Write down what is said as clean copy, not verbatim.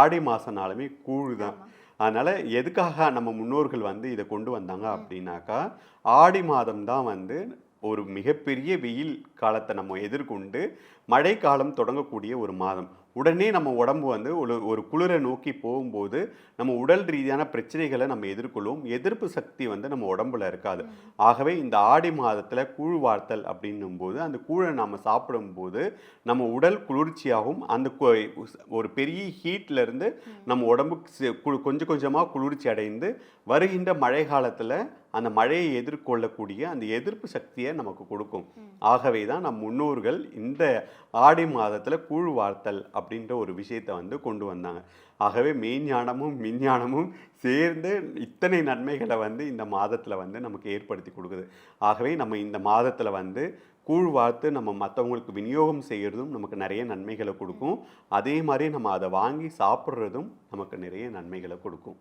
ஆடி மாதம்னாலுமே கூழ் தான். அதனால் எதுக்காக நம்ம முன்னோர்கள் வந்து இதை கொண்டு வந்தாங்க அப்படின்னாக்கா, ஆடி மாதம் தான் வந்து ஒரு மிகப்பெரிய வெயில் காலத்தை நம்ம எதிர்கொண்டு மழைக்காலம் தொடங்கக்கூடிய ஒரு மாதம். உடனே நம்ம உடம்பு வந்து ஒரு குளிரை நோக்கி போகும்போது நம்ம உடல் ரீதியான பிரச்சனைகளை நம்ம எதிர்கொள்ளும். எதிர்ப்பு சக்தி வந்து நம்ம உடம்புல இருக்காது. ஆகவே இந்த ஆடி மாதத்தில் கூழ் வார்த்தல் அப்படின்னும்போது அந்த கூழை நம்ம சாப்பிடும்போது நம்ம உடல் குளிர்ச்சியாகவும் அந்த ஒரு பெரிய ஹீட்லேருந்து நம்ம உடம்புக்கு கொஞ்சம் கொஞ்சமாக குளிர்ச்சி அடைந்து வருகின்ற மழை காலத்தில் அந்த மழையை எதிர்கொள்ளக்கூடிய அந்த எதிர்ப்பு சக்தியை நமக்கு கொடுக்கும். ஆகவே தான் நம் முன்னோர்கள் இந்த ஆடி மாதத்தில் கூழ் வார்த்தல் அப்படின்ற ஒரு விஷயத்தை வந்து கொண்டு வந்தாங்க. ஆகவே மெய்ஞானமும் விஞ்ஞானமும் சேர்ந்து இத்தனை நன்மைகளை வந்து இந்த மாதத்தில் வந்து நமக்கு ஏற்படுத்தி கொடுக்குது. ஆகவே நம்ம இந்த மாதத்தில் வந்து கூழ் வார்த்து நம்ம மற்றவங்களுக்கு விநியோகம் செய்கிறதும் நமக்கு நிறைய நன்மைகளை கொடுக்கும். அதே மாதிரி நம்ம அதை வாங்கி சாப்பிட்றதும் நமக்கு நிறைய நன்மைகளை கொடுக்கும்.